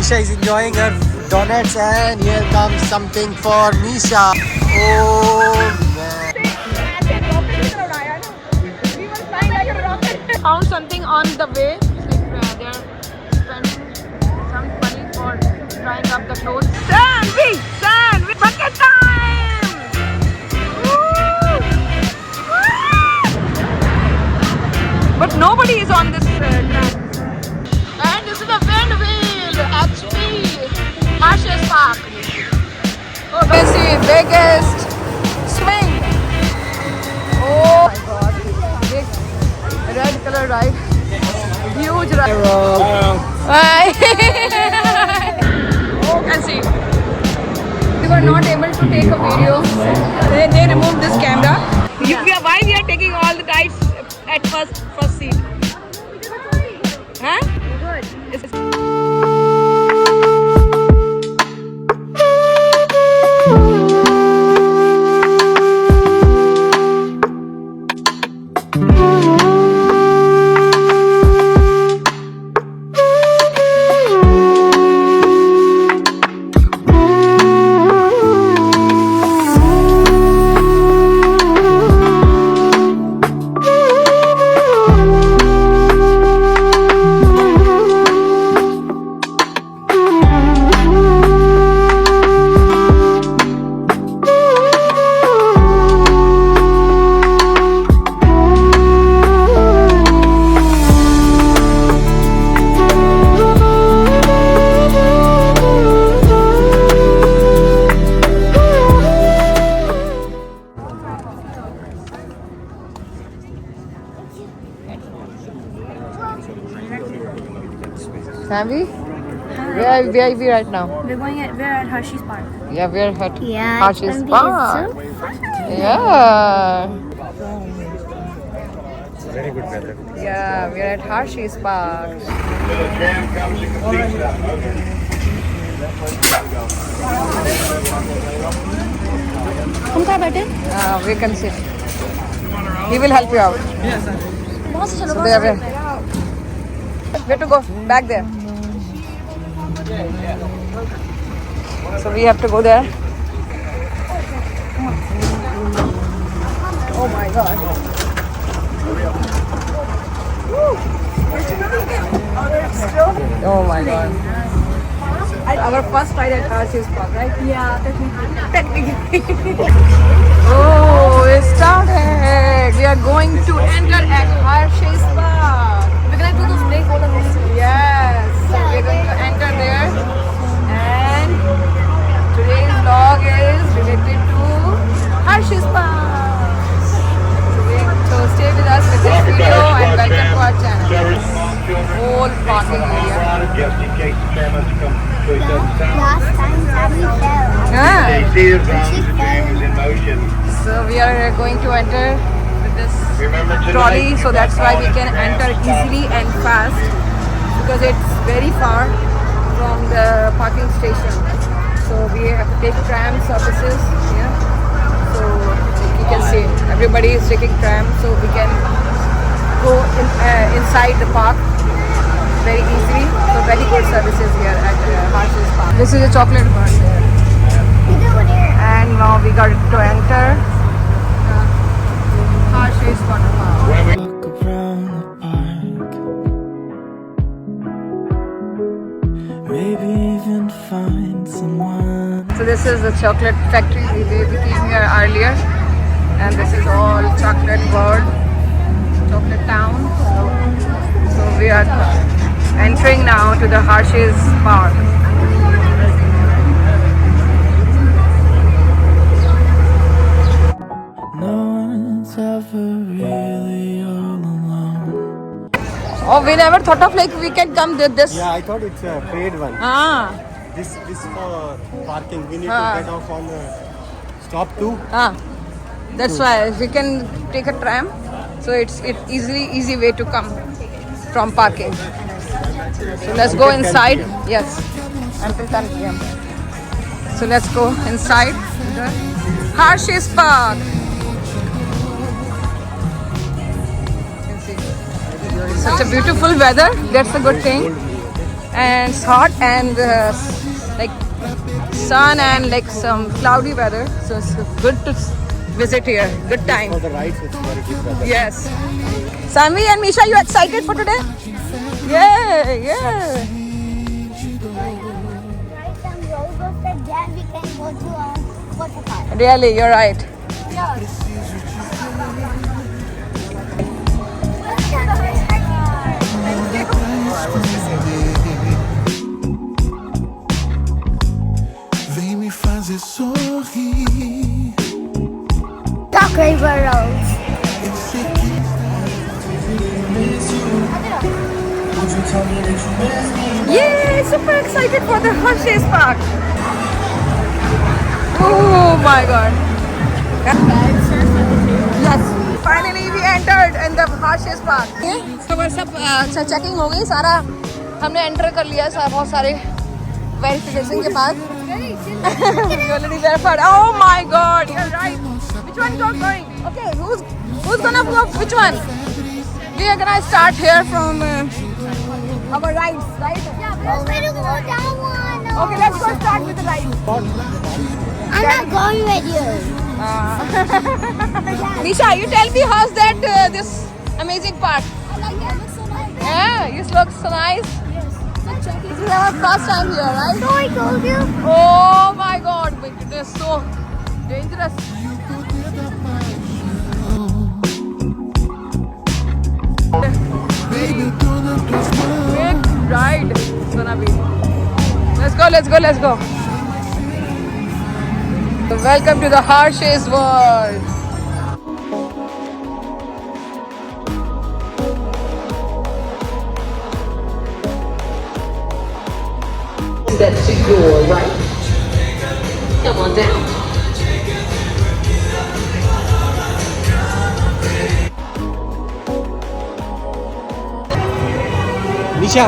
Nisha is enjoying her donuts, and here comes something for Nisha. Oh man. Found something on the way. They're spending some money for trying up the clothes. Sandwich, bucket time! Woo! Woo! But nobody is on this track. And this is the wind wheel, HP, Harshes Park. Oh, Messi, biggest swing. Oh my god, big red color ride, huge ride. Bye. Oh, can see. We were not able to take a video. They removed this camera. Why we are taking all the guides at first seat? Huh? Good. Sammy? Where are we right now? We're at Hershey's Park. Yeah, we're at Hershey's Harshes Park. So Yeah. Very good weather. Yeah, we're at Harshes Park. We can sit. He will help you out. So there we where to go? Back there. So we have to go there. Oh my god. Oh my god. Our first ride at Harshes Park, right? yeah, technically. Oh, it started. We are going to enter at Harshes Park. We're gonna do those big roller coasters. Yes, so we're going to enter there. And today's vlog is related to Harshes Park. So stay with us with this video and welcome to our channel. Whole parking area. Last time Daddy fell. Yeah. She fell. So we are going to enter with this trolley, so that's why we can enter easily and fast, because it's very far from the parking station. So we have to take tram services here. So you can see everybody is taking tram, so we can go inside the park very easily. So very good services here at Harshes Park. This is a chocolate bar here. And now we got to enter Harshes Water Park. Walk around the park, maybe even find someone. So this is the chocolate factory we came here earlier, and this is all chocolate world, chocolate town. So we are entering now to the Harshes Park. No one's ever really all alone. Oh, we never thought of like we can come with this. Yeah, I thought it's a paid one. Ah, This for parking. We need Ah. to get off on the stop 2. that's why we can take a tram. So it's easy way to come from parking. So let's go Until 10 inside. PM. Yes, until 10 p.m. So let's go inside the Harshes Park. You can see. Such a beautiful weather. That's a good thing. and it's hot and like sun and like some cloudy weather. So it's good to visit here. Good time. For the rides, it's very good weather. Yes. Sanvi and Misha, you excited for today? Yeah, yeah. Ride some roller coaster, then we can go to a water park. Really, you're right. Vem me fazer sorrir. Dark River Road. Eu sei que Yay! Super excited for the Hershey's Park. Oh my god. Yes. Finally we entered in the Hershey's Park. तो बस सब checking हो गई सारा हमने enter कर लिया बहुत सारे वेरिफिकेशन के बाद. You already verified. Oh my god, you're right. Which one you're going? Okay, who's gonna go? Which one? We are gonna start here from our rides, right? Yeah, but we're going to go down one. Okay, let's go start with the ride. I'm not going with you. Nisha, you tell me how's that this amazing park? I like it. It looks so nice. Yeah, it looks so nice. This is our first time here, right? So I told you. Oh my god, it is so dangerous. baby, dona tuas mãos. Big ride it's gonna be. Let's go, let's go, let's go. Welcome to the Hershey's world. Step to your right. Come on down. Nisha.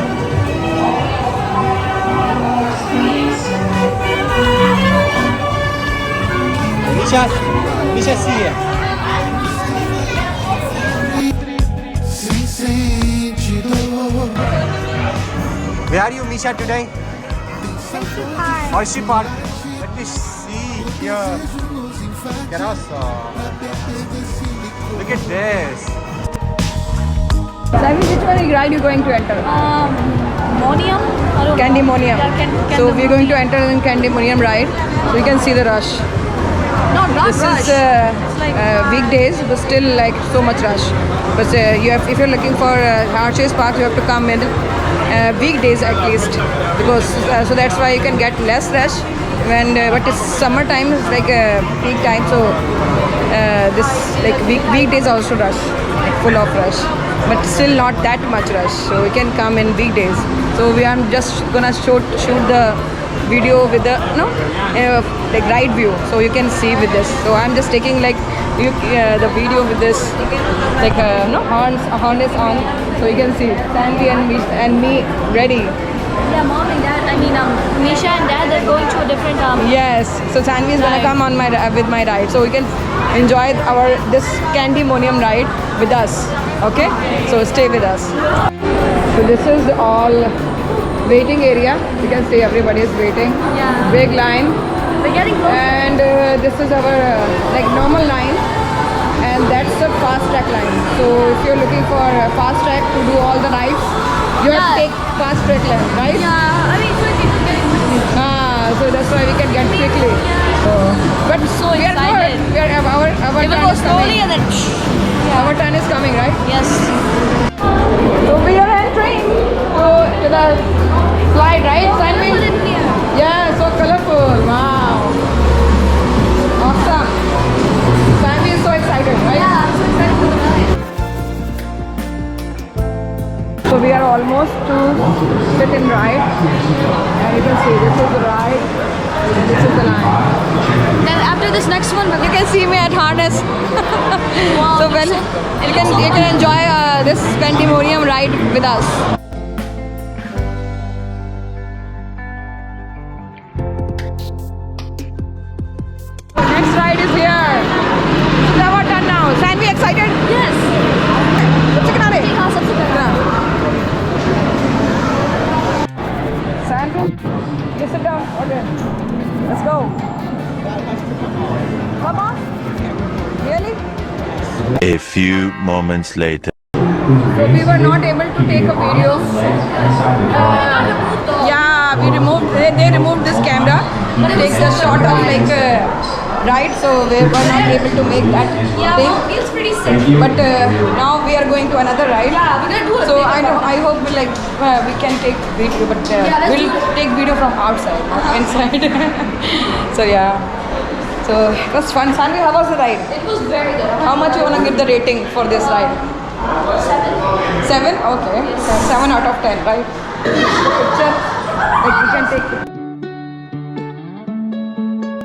Nisha, see here. Sem sentido. Where are you, Misha, today? Hershey Park. Let me see here. Kerasa. Look at this. Savi, which one ride you going to enter? Monium? I don't know. Candymonium. Yeah, So we're going to enter in Candymonium ride. So you can see the rush. Not This rush. is It's like weekdays, but still like so much rush. But you have, if you're looking for Hershey's Park, you have to come in weekdays at least, because so that's why you can get less rush. When but it's summertime, it's like peak time, so this like weekdays also rush, like full of rush, but still not that much rush. So you can come in weekdays. So I'm just gonna shoot the video with the like ride view, so you can see with this. So I'm just taking like the video with this like horn is on, so you can see Sandy and me ready. yeah, mom and dad. I mean, Misha and dad, they're going to a different Yes, so Sanvi is gonna come on my with my ride, so we can enjoy this Candymonium ride with us. Okay, so stay with us. So this is all waiting area. You can see everybody is waiting. Yeah. Big line. We're getting close. And this is our like normal line, and that's the fast track line. So if you're looking for a fast track to do all the rides, you have to Yeah. take fast track line, right? Yeah, I mean, so it's getting So that's why we can get quickly. But so we are excited. good. We are our It turn will go is slowly coming. and then. Our turn is coming, right? Yes. So we are entering to the slide, right, Sanvi? Yeah, so colorful. Wow. Awesome. Sanvi is so excited, right? Yeah, I'm so excited for the ride. So we are almost to sit in ride, and you can see this is the ride, and this is the line. Then after this next one, You can see me at harness. wow, So when you can enjoy this Candymonium ride with us. Next ride is here. It's our turn now. Sanvi, excited? yes. Chicken are हाँ, सबसे पहला. Just sit down. Okay. Let's go. Come on. Really? A few moments later. So we were not able to take a video. Yeah, we removed. They removed this camera to take the shot of like ride. So we were not able to make that thing. It's pretty sick. But now we are going to another ride. Yeah, we're gonna do it. So I hope we can take video, but we'll take video from outside, not inside. So yeah. So it was fun. Sanvi, how was the ride? It was very good. How much you wanna give the rating for this ride? 7? Okay. 7 out of 10, right? Picture that we can take.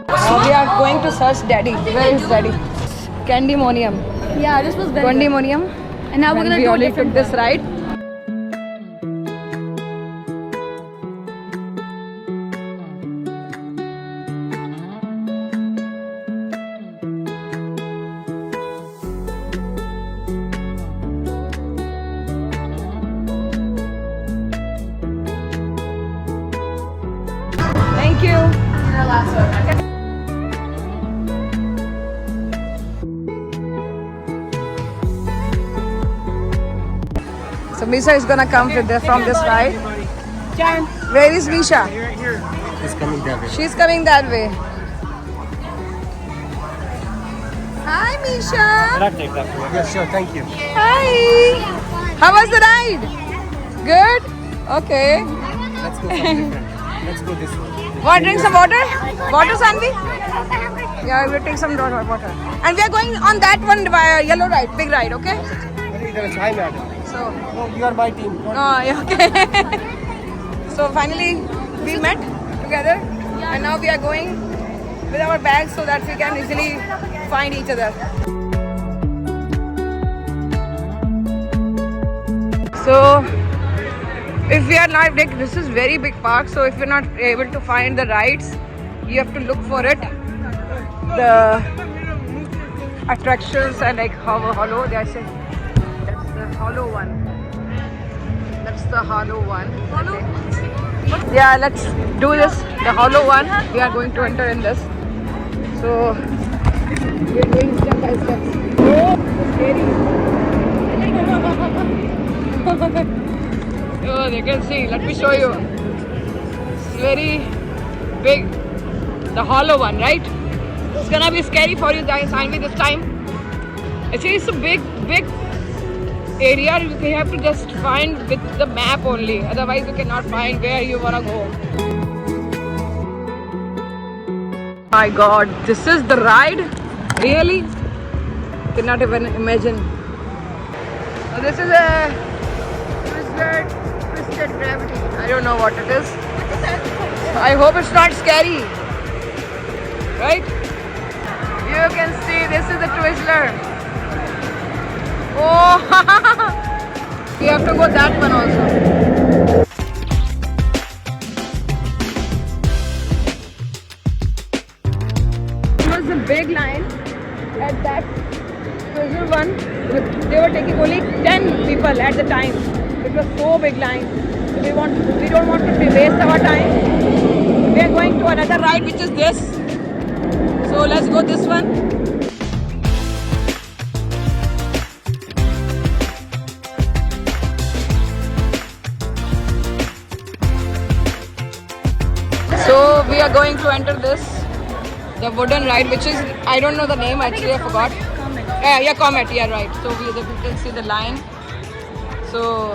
Now we are going to search Daddy. Where is Daddy? Candymonium. Yeah, this was very good. Candymonium. And now we're gonna we do a only different took this one. ride. Thank you. Our last one. So Misha is gonna come from this ride. Where is Misha? He's coming that way. She's coming that way. Hi Misha. Yes, sure. Thank you. Hi. How was the ride? Good? Okay. Let's go something different. Let's go this way. Want drink some water? Water, Sanvi? Yeah, we'll take some water. And we are going on that one yellow ride, big ride, okay? Hi, madam. So, No, you are my team. yeah, okay. So finally we met together and now we are going with our bags so that we can easily find each other. So if we are not, like, this is very big park, so if you're not able to find the rides, you have to look for it. The attractions and like hollow, they are saying that's the hollow one. That's the hollow one. Yeah, let's do this. The hollow one. We are going to enter in this. So we are going step by step. Oh, scary. Oh, you can see. Let me show you. It's very big. The hollow one, right? It's gonna be scary for you guys, Sanvi, this time. Actually, it's a big area. You have to just find with the map only. Otherwise, you cannot find where you wanna go. My God, this is the ride? Really? Cannot even imagine. So this is a twisted gravity. I don't know what it is. I hope it's not scary. Right? You can see this is the Twizzler. Oh, we have to go that one also. It was a big line at that Twizzler one. They were taking only 10 people at the time. It was so big line. So we don't want to waste our time. We are going to another ride, which is this. So let's go this one. So we are going to enter this, the wooden ride, which is, I don't know the name actually, I forgot. Yeah, Comet, yeah, right. So you can see the line. So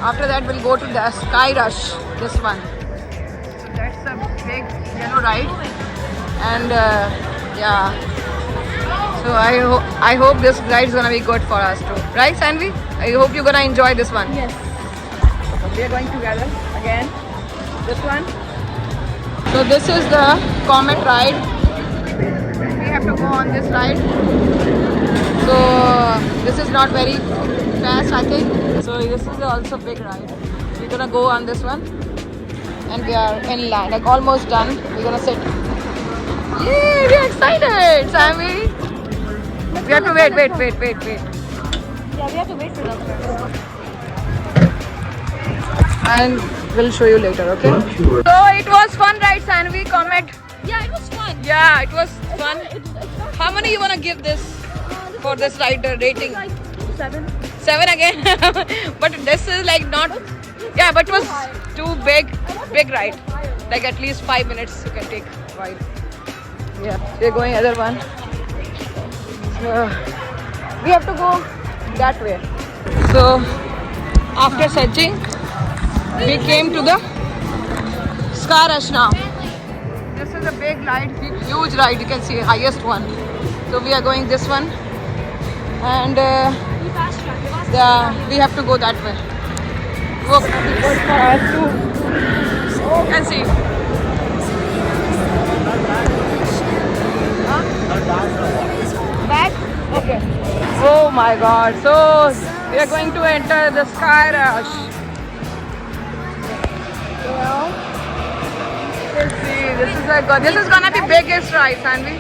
after that we'll go to the Sky Rush, this one. So that's a big yellow ride. And yeah, so I hope this ride is gonna be good for us too, right, Sanvi? I hope you're gonna enjoy this one. Yes. So we are going together again. This one. So this is the Comet ride. We have to go on this ride. So this is not very fast, I think. So this is also big ride. We're gonna go on this one, and we are in line, like almost done. We're gonna sit. Yay! We're excited, Sammy. We have to wait. Yeah, we have to wait for them. And we'll show you later, okay? So it was fun, right, Sanvi? Comment. Yeah, it was fun. Yeah, it was fun. How many you wanna give this for this ride rating? Like 7. 7 again. But this is like not. Yeah, but it was too big ride. Like at least 5 minutes you can take ride. Yeah, we're going other one. So we have to go that way. So after searching, we came to the Sky Rush now. This is a big ride, huge ride. You can see highest one. So we are going this one, and we have to go that way. Good for us too. You can see. Back? Okay. Oh my God. So we are going to enter the Sky Rush. So, let's see. This is gonna be biggest ride, Sanvi.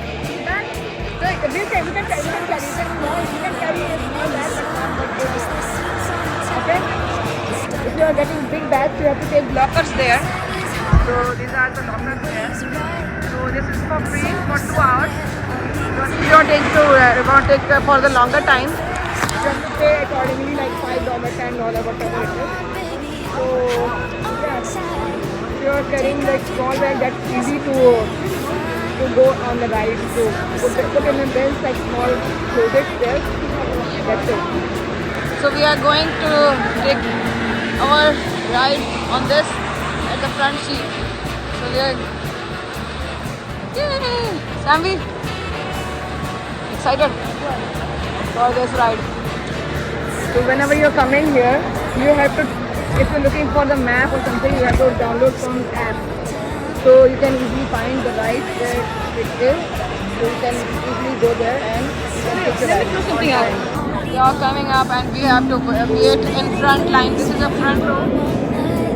So we can carry a small bag, but not big. Okay? If you are getting big bags, you have to take lockers there. So these are the lockers there. So this is for free for 2 hours. You don't take for the longer time. You have to pay accordingly, like $5, $10, whatever it is. So yeah, if you are carrying like small bag, that's easy to go on the ride. So put in a bench like small closets there. That's it. So we are going to take our ride on this at the front seat. So we are. Yay! Samvi, excited for this ride. So whenever you're coming here, you have to, if you're looking for the map or something, you have to download some app. So you can easily find the ride where it is. So you can easily go there and you can take the ride. Let me do something else. We are coming up and we have to wait in front line. This is a front row. We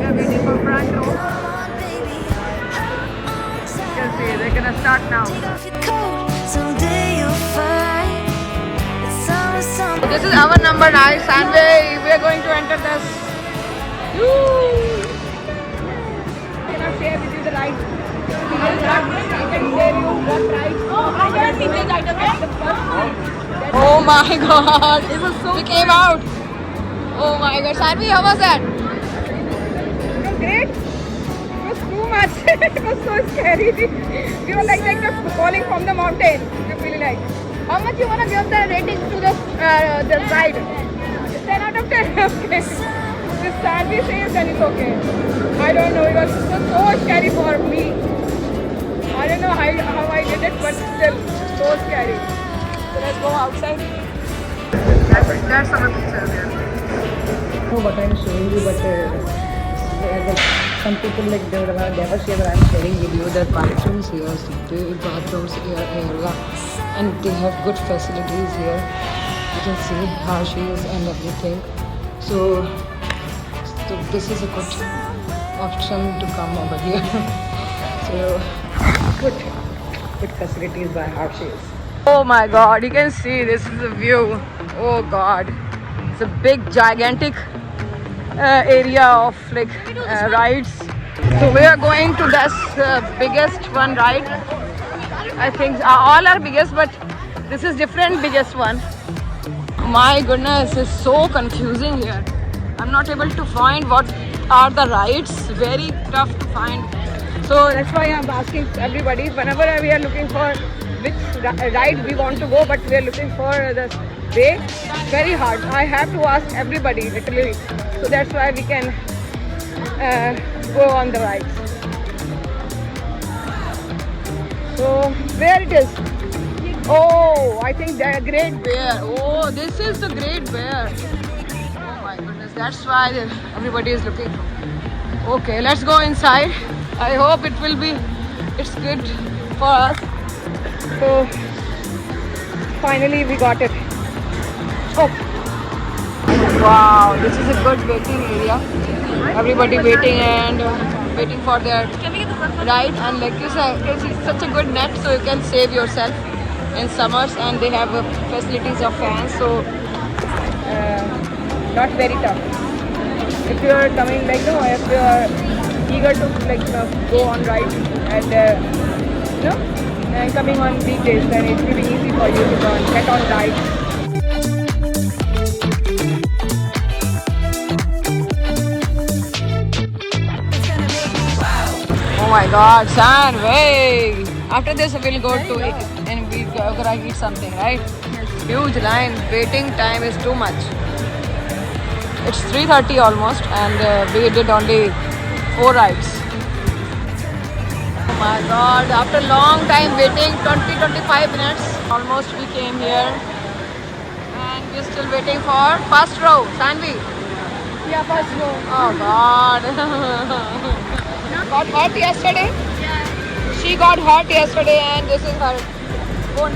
are waiting for front row. You can see they're gonna start now. This is our number 9, Sanvi. We are going to enter this. I cannot share with you the ride. I can share you what ride. Oh my God! It was so. We came out. Oh my God, Sanvi, how was that? It was great. It was too much. It was so scary. We were like falling from the mountain. We feel like. How much you wanna give the rating to the ride? 10 out of 10. Okay. This Sanvi says then it's okay. I don't know. It was so scary for me. I don't know how I did it, but still so scary. So let's go outside. That's our picture there. No, but I'm showing you, but some people like they would have never share, but I'm sharing with you the bathrooms here, big bathrooms here, area, and they have good facilities here. You can see Harshes and everything. So this is a good option to come over here. So good facilities by Harshes. Oh my God, you can see this is the view. Oh God, it's a big gigantic area of like rides. So we are going to this biggest one ride. I think all are biggest, but this is different biggest one. My goodness, it's so confusing here. I'm not able to find what are the rides. Very tough to find. So that's why I'm asking everybody whenever we are looking for which ride we want to go, but we are looking for the way. Very hard. I have to ask everybody literally. So that's why we can go on the rides. So where it is? Oh, I think the Great Bear. Oh, this is the Great Bear. Oh my goodness, that's why everybody is looking. Okay, let's go inside. I hope it's good for us. So finally we got it. Oh. Wow, this is a good waiting area. Everybody waiting and waiting for their ride. And like you said, it's such a good net, so you can save yourself in summers. And they have facilities of fans, so not very tough. If you are coming if you are eager to go on rides and and coming on weekdays, then it will be easy for you to get on rides. Oh my God, Sandway! After this, we'll go to and we're gonna eat something, right? Huge line. Waiting time is too much. It's 3:30 almost, and we did only 4 rides. Oh my God! After long time waiting, 20-25 minutes, almost we came here, and we're still waiting for first row. Sandvi. Yeah, first row. Oh God! Got hurt yesterday? Yeah. She got hurt yesterday and this is her bone.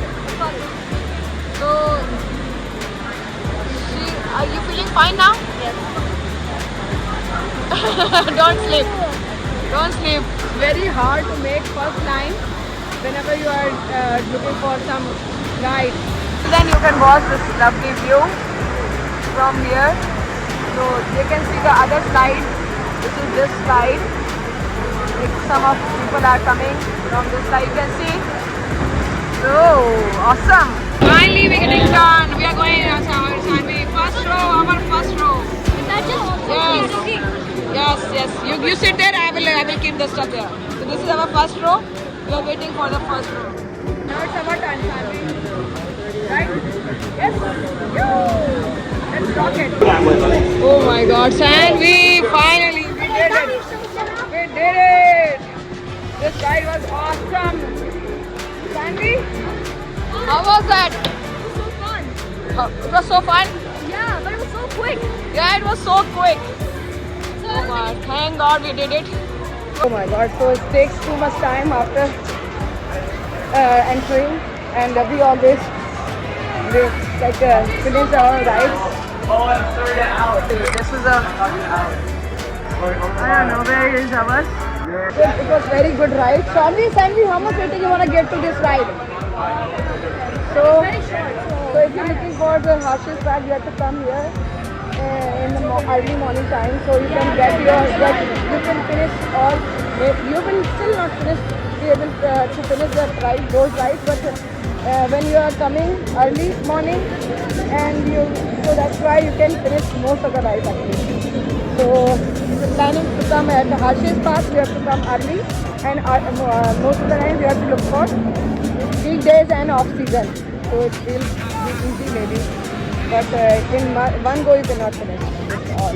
So, are you feeling fine now? Yes. Don't sleep. Don't sleep. Very hard to make first line whenever you are looking for some ride. Then you can watch this lovely view from here. So you can see the other slide, which is this slide. Some of people are coming from this side, you can see. Oh, awesome. Finally we're getting done. We are going Sandvi. First row, our first row. Is that just Yes. You sit there, I will keep the stuff there. So this is our first row. We are waiting for the first row. Now it's our turn, Sandvi. Right? Yes. Let's rock it. Oh my God, Sandvi, finally we did it. We did it! This ride was awesome! Sandvi, how was that? It was so fun. It was so fun? Yeah, but it was so quick. Yeah, it was so quick. Oh my, thank God we did it. Oh my God, so it takes too much time after entering, and we always finish our rides. This is I don't know where is ours. It was very good ride. Sandvi, how much rating you want to get to this ride? So if you're looking for the harshest ride, you have to come here in the early morning time, so you can you can finish all. You will still not be able to finish those rides, but when you are coming early morning, so that's why you can finish most of the rides actually. So if you're planning to come at the harshest path, you have to come early, and most of the time you have to look for weekdays and off season. So it will be easy maybe, but in one go you cannot finish it all.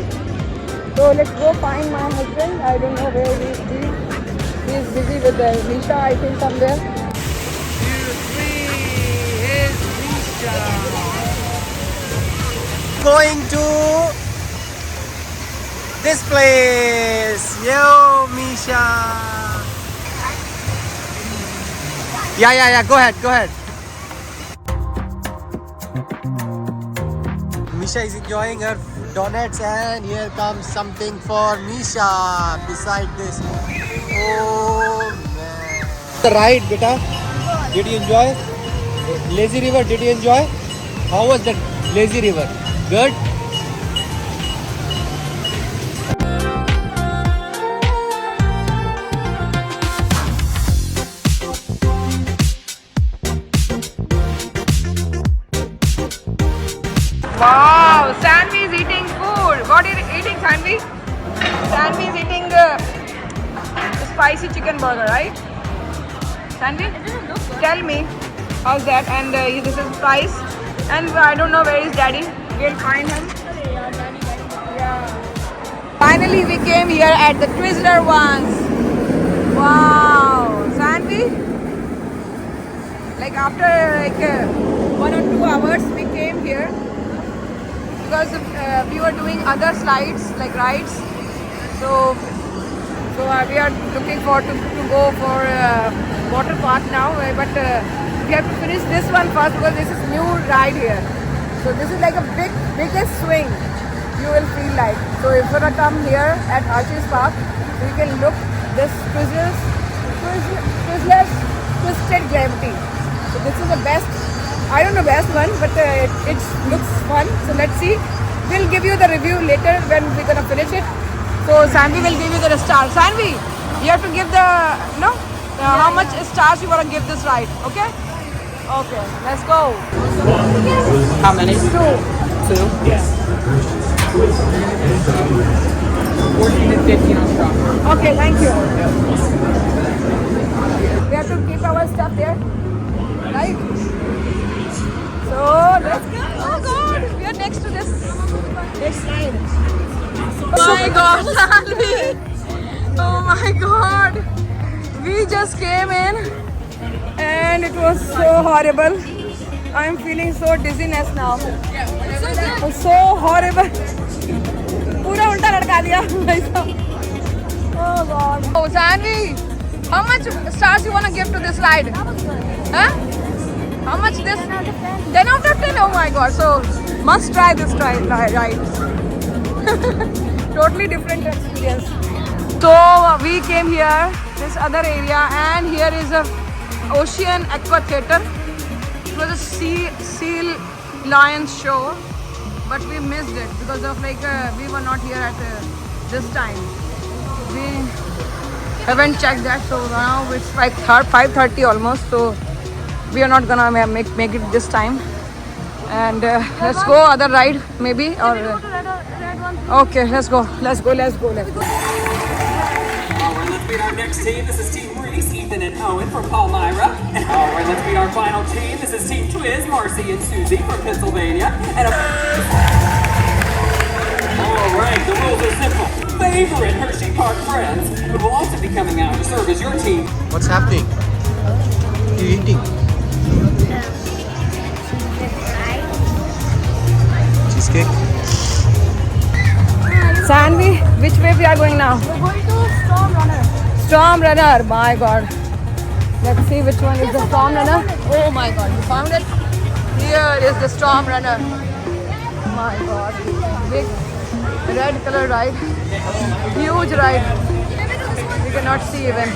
So let's go find my husband. I don't know where he is. He is busy with Nisha, I think somewhere. Going to this place. Yo, Misha. Yeah. Go ahead. Misha is enjoying her donuts, and here comes something for Misha beside this. Oh man. The ride, beta. Did you enjoy? Lazy River, did you enjoy? How was the Lazy River? Good? Wow, Sandvi is eating food. What are you eating, Sandvi? Sandvi is eating spicy chicken burger, right? Sandvi, tell me how's that? And this is price. And I don't know where is Daddy. We'll find him. Yeah. Finally, we came here at the Twizzler ones. Wow, Sandvi. Like after 1 or 2 hours, we came here. Because we were doing other slides like rides, so we are looking forward to go for water park now, but we have to finish this one first because this is new ride here. So this is like a biggest swing you will feel like. So if you wanna come here at Archie's Park, you can look this Twizzlers Twisted Gravity. So this is the best. I don't know best one, but it looks fun. So let's see. We'll give you the review later when we're gonna finish it. So Sanvi will give you the star. Sanvi, you have to give the how much stars you want to give this ride. Okay. Okay. Let's go. How many? 2. 2? Yes. 14 and 15 on strong. Okay. Thank you. We have to keep our stuff there, right? So let's go. Oh God, we are next to this slide. Oh my God, Sanvi. Oh my God. We just came in and it was so horrible. I'm feeling so dizziness now. So horrible. पूरा उल्टा लटका दिया भाई साहब. Oh God. Oh Sanvi, how much stars you wanna give to this ride? Huh? How much this? 10 out of 10. Oh my God. So must try this ride. Totally different experience. So we came here, this other area, and here is a Ocean Aqua Theatre. It was a seal lion show, but we missed it because of we were not here at this time. We haven't checked that, so now it's like 5:30 almost. So we are not gonna make it this time. And let's go other ride maybe or. Okay, let's go. Let's meet our next team. This is Team Reese, Ethan and Owen from Palmyra. And alright, let's meet our final team. This is Team Twiz, Marcy and Susie from Pennsylvania. And alright, the rules are simple. Favorite Hershey Park friends who will also be coming out to serve as your team. What's happening? You eating? Cheesecake? Sanvi, which way we are going now? We're going to Storm Runner. Storm Runner, my God. Let's see which one is the Storm Runner. Oh my God, you found it? Here is the Storm Runner. My God, big red color ride. Huge ride. We cannot see even.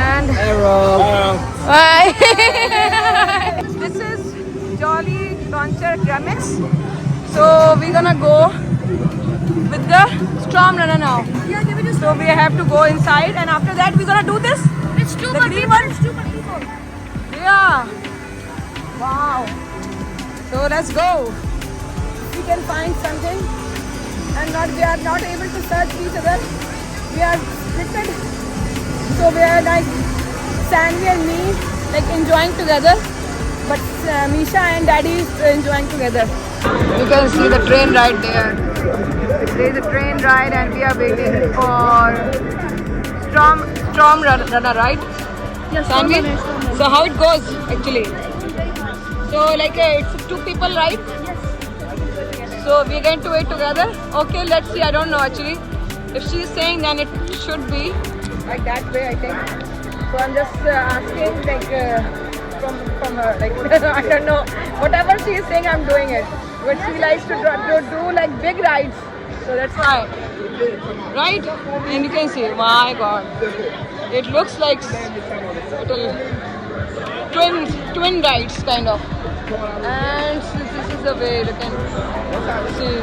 And Hi. This is Jolly Launcher Remix. So we're gonna go with the Storm Runner now. So we have to go inside, and after that we're gonna do this. It's 2 The per green people. one? It's 2 per people. Yeah. Wow. So let's go. We can find something, and we are not able to search each other. We are restricted. So we are like Sanvi and me, like enjoying together. But Misha and Daddy is enjoying together. You can see the train right there. There is a train ride, and we are waiting for Storm Runner, right? Yes, Sanvi? So how it goes actually? So like it's 2 people, right? Yes. So we're going to wait together. Okay, let's see. I don't know actually. If she's saying, then it should be like that way, I think. So I'm just asking from her. Like I don't know. Whatever she is saying, I'm doing it. But she likes to do like big rides. So that's why. Right? And you can see, my God. It looks like little twin rides kind of. And this is the way you can see.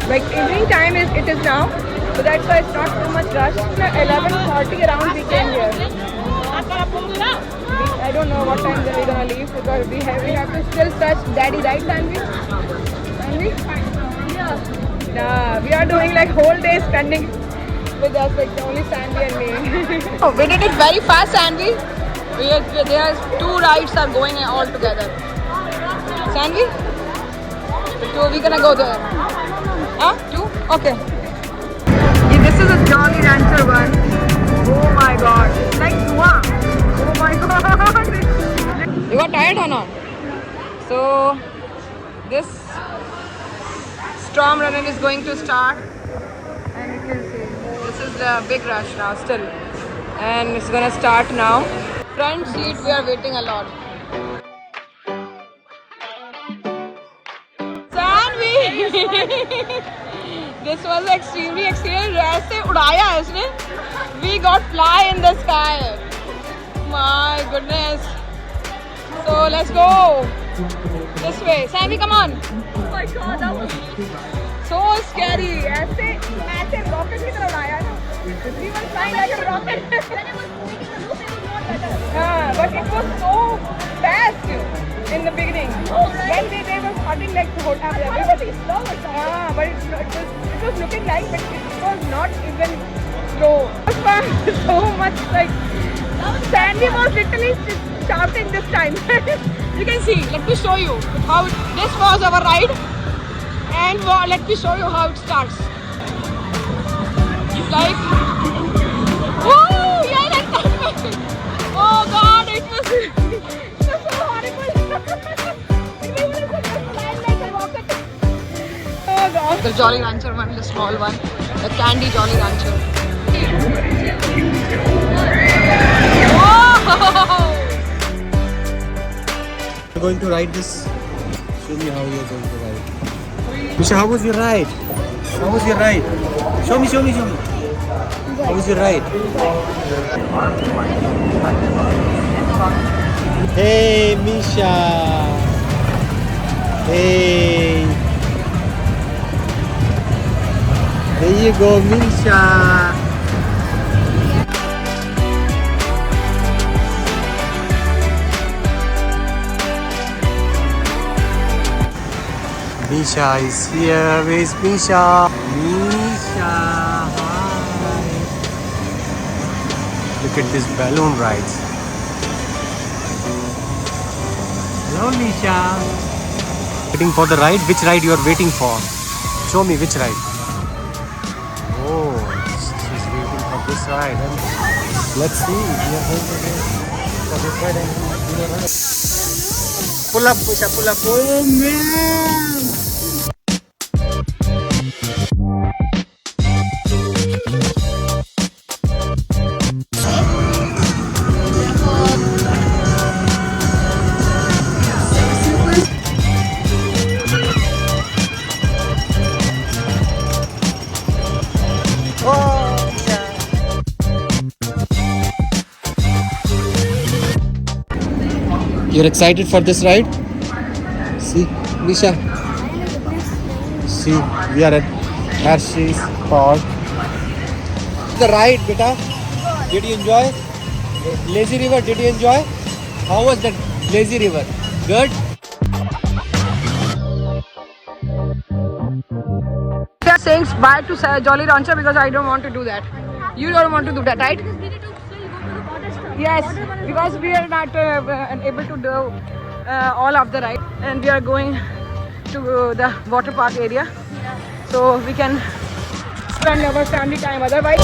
Like evening time it is now, so that's why it's not too much rush. 11:40 around we came here. I don't know what time we're gonna leave because we have to still search Daddy, right, Sanvi? Yeah. We are doing like whole day spending with us, like only Sanvi and me. Oh, we did it very fast, Sanvi. There are 2 rides are going all together. Sanvi? So we're gonna go there. Huh? 2? Okay. This is a Jolly Rancher one. Oh my God. It's like wow. Oh my God. You got tired or not? So this Storm Runner is going to start. And you can see this is the big rush now still. And it's gonna start now. Front seat we are waiting a lot. This was extremely extreme. ऐसे उड़ाया है उसने. We got fly in the sky. My goodness. So let's go this way. Sanvi, come on. Oh my God, that was So scary. ऐसे rocket की तरह उड़ाया ना. We were flying like a rocket. But it was so fast in the beginning. When they were starting like to hold up. But it was looking like, but it was not even slow. It was so much like Sandy was literally shouting this time. You can see. Let me show you how this was our ride, and let me show you how it starts. Like, oh yeah, like that. Oh God, it was so horrible. We were just flying like a rocket. Oh God. The Jolly Rancher one, the small one, the candy Jolly Rancher. You're going to ride this? Show me how you're going to ride. Misha, how was your ride? How was your ride? Show me. How was your ride? Hey, Misha. Hey. There you go, Misha. Misha is here. Where's Misha? Misha, hi. Look at this balloon rides. Hello, Misha. Waiting for the ride? Which ride you are waiting for? Show me which ride. Oh, she's waiting for this ride. And let's see. We are going to wait for this ride and we are right. Pull up, Misha, pull up. Oh man! You're excited for this ride? See, Misha. See, we are at Hershey's Park. The ride, beta. Did you enjoy? Lazy River, did you enjoy? How was that Lazy River? Good? They are saying bye to Jolly Rancher because I don't want to do that. You don't want to do that, right? Yes, because we are not able to do all of the ride, and we are going to the water park area, so we can spend our family time. Otherwise.